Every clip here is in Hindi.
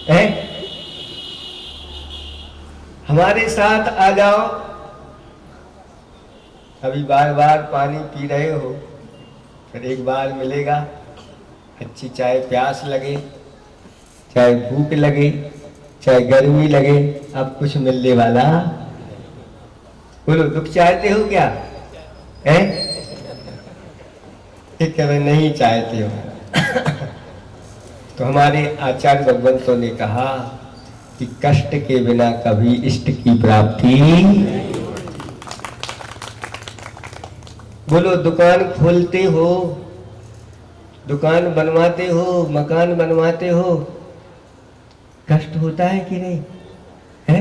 है? हमारे साथ आ जाओ। अभी बार बार पानी पी रहे हो, फिर एक बार मिलेगा, अच्छी चाहे प्यास लगे, चाहे भूख लगे, चाहे गर्मी लगे, अब कुछ मिलने वाला। बोलो, दुख चाहते हो क्या? है? कभी नहीं चाहते हो। तो हमारे आचार्य भगवंतों ने कहा कि कष्ट के बिना कभी इष्ट की प्राप्ति। बोलो, दुकान खोलते हो, दुकान बनवाते हो, मकान बनवाते हो, कष्ट होता है कि नहीं? है?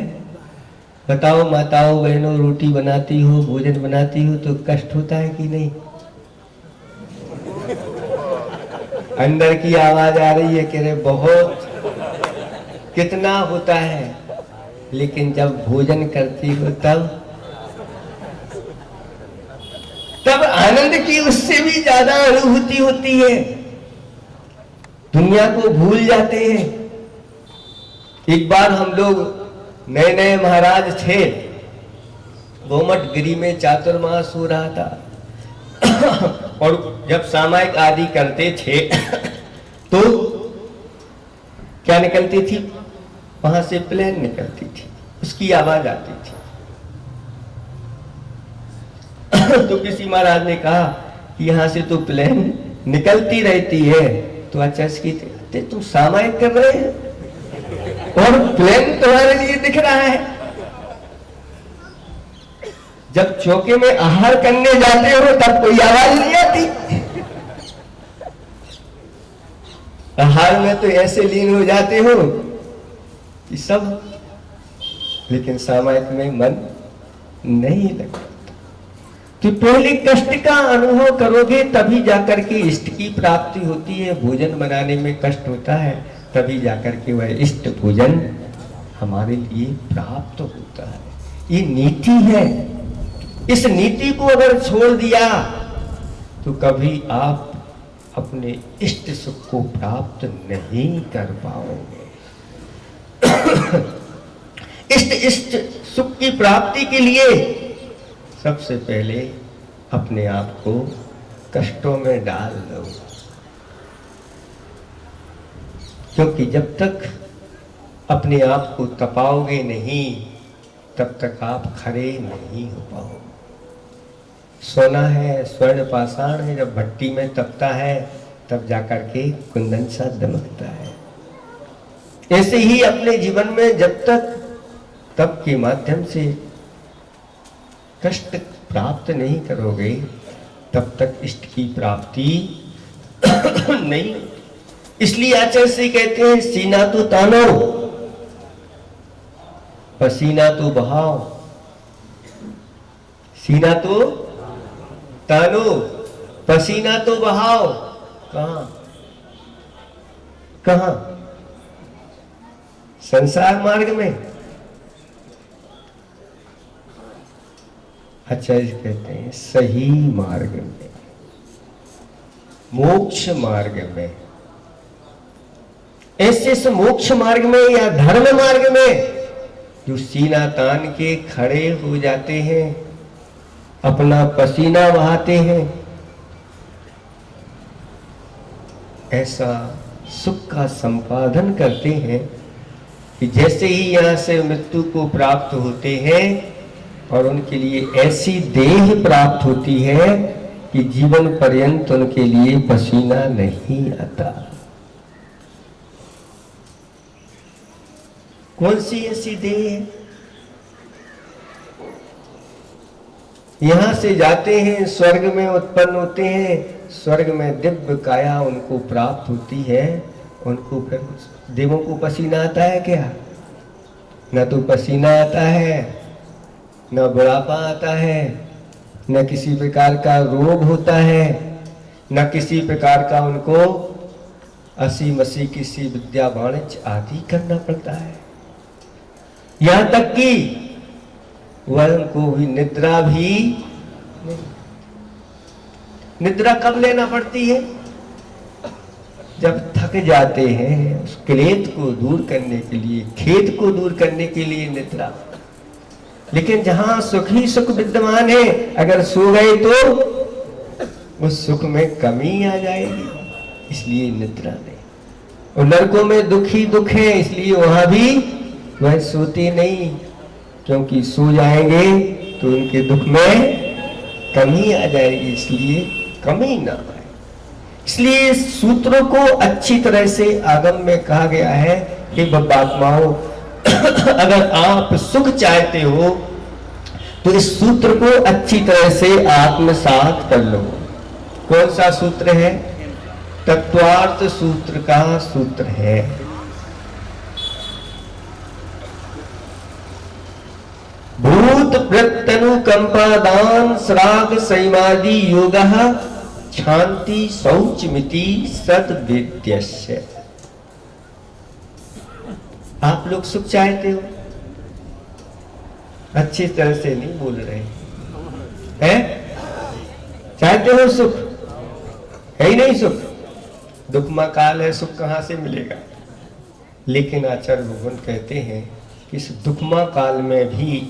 बताओ माताओं बहनों, रोटी बनाती हो, भोजन बनाती हो, तो कष्ट होता है कि नहीं? अंदर की आवाज आ रही है, कह रहे बहुत, कितना होता है। लेकिन जब भोजन करती हो तब आनंद की उससे भी ज्यादा अनुभूति होती है। दुनिया को भूल जाते हैं। एक बार हम लोग नए नए महाराज थे, गोमट गिरी में चातुर्मास हो रहा था और जब सामायिक आदि करते थे तो क्या निकलती थी? वहां से प्लेन निकलती थी, उसकी आवाज आती थी। तो किसी महाराज ने कहा कि यहां से तो प्लेन निकलती रहती है, तो आचार्य की तुम सामायिक कर रहे हैं और प्लेन तुम्हारे लिए दिख रहा है। जब चौके में आहार करने जाते हो तब कोई आवाज नहीं आती। आहार में तो ऐसे लीन हो जाते हो कि सब, लेकिन सामायिक में मन नहीं लगता। तो पहले कष्ट का अनुभव करोगे तभी जाकर के इष्ट की प्राप्ति होती है। भोजन बनाने में कष्ट होता है, तभी जाकर के वह इष्ट भोजन हमारे लिए प्राप्त होता है। ये नीति है। इस नीति को अगर छोड़ दिया तो कभी आप अपने इष्ट सुख को प्राप्त नहीं कर पाओगे। इष्ट सुख की प्राप्ति के लिए सबसे पहले अपने आप को कष्टों में डाल दो, क्योंकि जब तक अपने आप को तपाओगे नहीं तब तक आप खरे नहीं हो पाओगे। सोना है, स्वर्ण पाषाण है, जब भट्टी में तपता है तब जाकर के कुंदन सा दमकता है। ऐसे ही अपने जीवन में जब तक तप के माध्यम से कष्ट प्राप्त नहीं करोगे तब तक इष्ट की प्राप्ति नहीं। इसलिए आचार्य से कहते हैं, सीना तो तानो, पसीना तो बहाओ। सीना तो तानो, पसीना तो बहाओ। कहां कहां? संसार मार्ग में। आचार्य कहते हैं सही मार्ग में, मोक्ष मार्ग में। ऐसे मोक्ष मार्ग में या धर्म मार्ग में जो सीना तान के खड़े हो जाते हैं, अपना पसीना बहाते हैं, ऐसा सुख का संपादन करते हैं कि जैसे ही यहां से मृत्यु को प्राप्त होते हैं और उनके लिए ऐसी देह प्राप्त होती है कि जीवन पर्यंत उनके लिए पसीना नहीं आता। कौन सी ऐसी देह है? यहां से जाते हैं, स्वर्ग में उत्पन्न होते हैं, स्वर्ग में दिव्य काया उनको प्राप्त होती है। उनको फिर देवों को पसीना आता है क्या? न तो पसीना आता है, न बुढ़ापा आता है, न किसी प्रकार का रोग होता है, न किसी प्रकार का उनको असी मसी किसी विद्या वाणिज्य आदि करना पड़ता है। यहां तक कि वह उनको भी निद्रा भी नहीं। निद्रा कब लेना पड़ती है? जब थक थक जाते हैं, उस क्लेद को दूर करने के लिए, खेद को दूर करने के लिए निद्रा। लेकिन जहां सुख ही सुख विद्यमान है, अगर सो गए तो उस सुख में कमी आ जाएगी, इसलिए निद्रा नहीं। और नरकों में दुख ही दुख है, इसलिए वहां भी वह सोते नहीं, क्योंकि सो जाएंगे तो उनके दुख में कमी आ जाएगी, इसलिए कमी ना आए। इसलिए सूत्रों को अच्छी तरह से आगम में कहा गया है कि बब्बात्माओं, अगर आप सुख चाहते हो तो इस सूत्र को अच्छी तरह से आत्मसात कर लो। कौन सा सूत्र है? तत्वार्थ सूत्र का सूत्र है। भूत प्रत्यनुकंपादान श्राग संयमादि योगः शांति शौचमिति सद्विद्यस्य। आप लोग सुख चाहते हो? अच्छी तरह से नहीं बोल रहे हैं? चाहते हो सुख? है ही नहीं सुख, दुखमा काल है, सुख कहां से मिलेगा? लेकिन आचार्य भगवान कहते हैं कि इस दुखमा काल में भी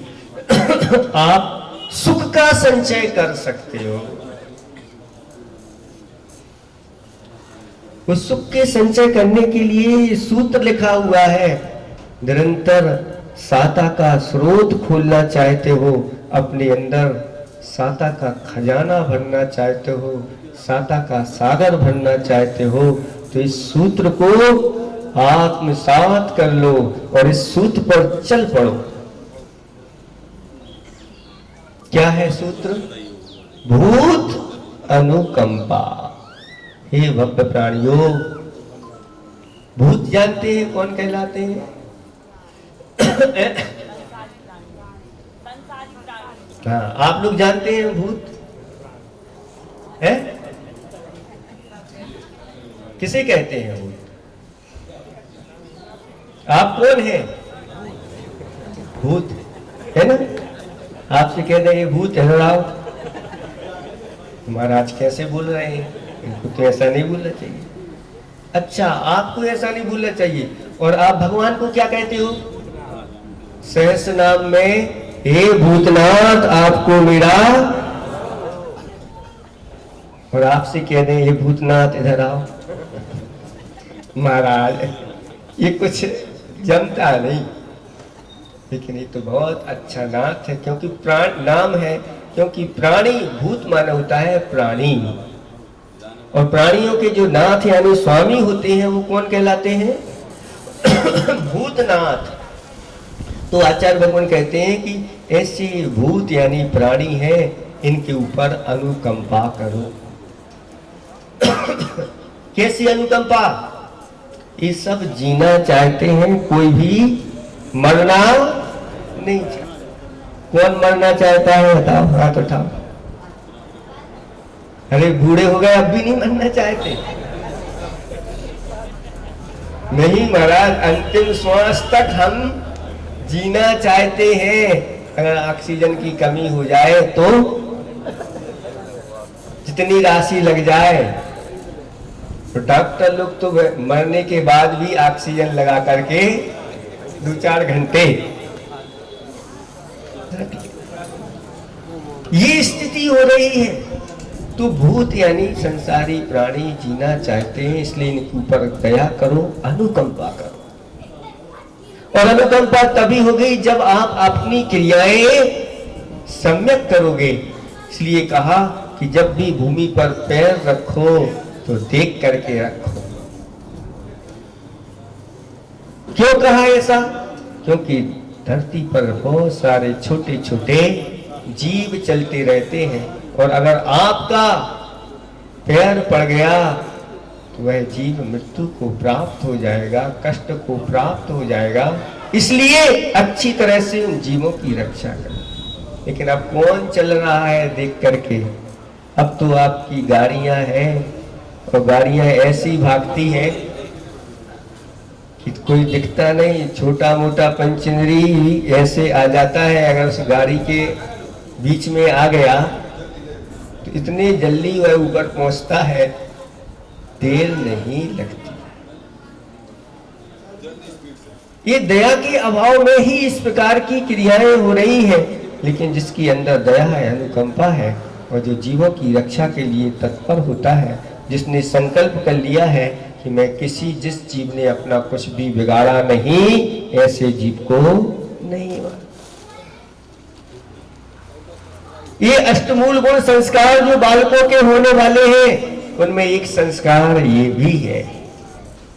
आप सुख का संचय कर सकते हो। उस सुख के संचय करने के लिए सूत्र लिखा हुआ है। निरंतर साता का स्रोत खोलना चाहते हो, अपने अंदर साता का खजाना भरना चाहते हो, साता का सागर भरना चाहते हो, तो इस सूत्र को आत्मसात कर लो और इस सूत्र पर चल पड़ो। क्या है सूत्र? भूत अनुकंपा। हे भक्त प्राणियों, भूत जानते हैं कौन कहलाते हैं? हाँ, आप लोग जानते हैं भूत है? किसे कहते हैं भूत? आप कौन हैं? भूत है ना? आपसे कह रहे ये भूत है, राव महाराज कैसे बोल रहे हैं? इनको तो ऐसा नहीं बोलना चाहिए। अच्छा, आपको ऐसा नहीं बोलना चाहिए। और आप भगवान को क्या कहते हो? सहस्र नाम में हे भूतनाथ आपको मेरा, और आपसे कह दें ये भूतनाथ इधर आओ। महाराज ये कुछ जमता नहीं, लेकिन ये तो बहुत अच्छा नाथ है, क्योंकि प्राण नाम है, क्योंकि प्राणी भूत माना होता है प्राणी, और प्राणियों के जो नाथ यानी स्वामी होते हैं वो कौन कहलाते हैं? भूतनाथ। तो आचार्य भगवान कहते हैं कि ऐसे भूत यानी प्राणी हैं, इनके ऊपर अनुकंपा करो। कैसी अनुकंपा? ये सब जीना चाहते हैं, कोई भी मरना नहीं चाहता। कौन मरना चाहता है? बताओ, हाथ उठाओ। अरे बूढ़े हो गए अब भी नहीं मरना चाहते? नहीं महाराज, अंतिम श्वास तक हम जीना चाहते हैं। अगर ऑक्सीजन की कमी हो जाए तो जितनी राशि लग जाए, तो डॉक्टर लोग तो मरने के बाद भी ऑक्सीजन लगा करके 2-4 घंटे, ये स्थिति हो रही है। तो भूत यानी संसारी प्राणी जीना चाहते हैं, इसलिए इनके ऊपर दया करो, अनुकंपा करो। और अनुकंपा तभी होगी जब आप अपनी क्रियाएं सम्यक करोगे। इसलिए कहा कि जब भी भूमि पर पैर रखो तो देख करके रखो। क्यों कहा ऐसा? क्योंकि धरती पर बहुत सारे छोटे छोटे जीव चलते रहते हैं, और अगर आपका पैर पड़ गया तो वह जीव मृत्यु को प्राप्त हो जाएगा, कष्ट को प्राप्त हो जाएगा। इसलिए अच्छी तरह से उन जीवों की रक्षा करें। लेकिन अब कौन चल रहा है देख करके? अब तो आपकी गाड़ियां हैं, और गाड़ियां ऐसी भागती हैं कि कोई दिखता नहीं, छोटा मोटा पंचेंद्री ऐसे आ जाता है। अगर उस गाड़ी के बीच में आ गया तो इतने जल्दी वह ऊपर पहुंचता है, देर नहीं लगती। ये दया के अभाव में ही इस प्रकार की क्रियाएं हो रही है। लेकिन जिसकी अंदर दया है, अनुकंपा है, और जो जीवों की रक्षा के लिए तत्पर होता है, जिसने संकल्प कर लिया है कि मैं जिस जीव ने अपना कुछ भी बिगाड़ा नहीं, ऐसे जीव को नहीं मार। ये अष्टमूल गुण संस्कार जो बालकों के होने वाले हैं, उनमें एक संस्कार ये भी है।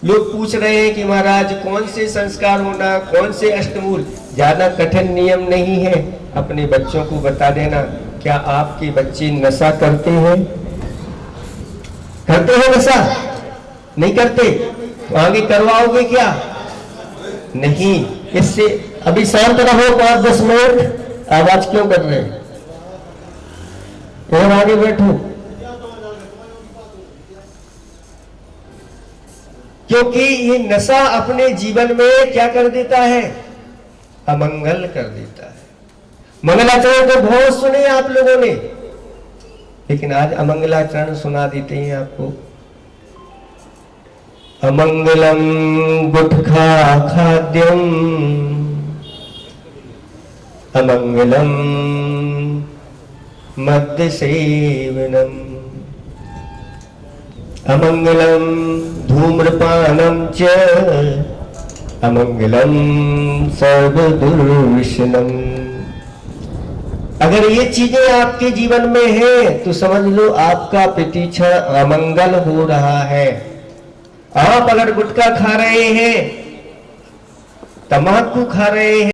लोग पूछ रहे हैं कि महाराज कौन से संस्कार होना, कौन से अष्टमूल? ज्यादा कठिन नियम नहीं है, अपने बच्चों को बता देना। क्या आपके बच्चे नशा करते हैं? करते हैं नशा? नहीं करते? तो आगे करवाओगे क्या? नहीं। इससे अभी शांत रहो 5-10 मिनट। आवाज क्यों कर रहे हैं? और आगे बैठो, क्योंकि ये नशा अपने जीवन में क्या कर देता है? अमंगल कर देता है। मंगलाचरण तो बहुत सुने आप लोगों ने, लेकिन आज अमंगलाचरण सुना देते हैं आपको। अमंगलम गुटखा खाद्यम, अमंगलम मद्य सेवनम, अमंगलम धूम्रपानम च, अमंगलम सर्वदुर्विषणम। अगर ये चीजें आपके जीवन में हैं तो समझ लो आपका प्रतिक्षण अमंगल हो रहा है। आप अगर गुटखा खा रहे हैं, तंबाकू खा रहे हैं,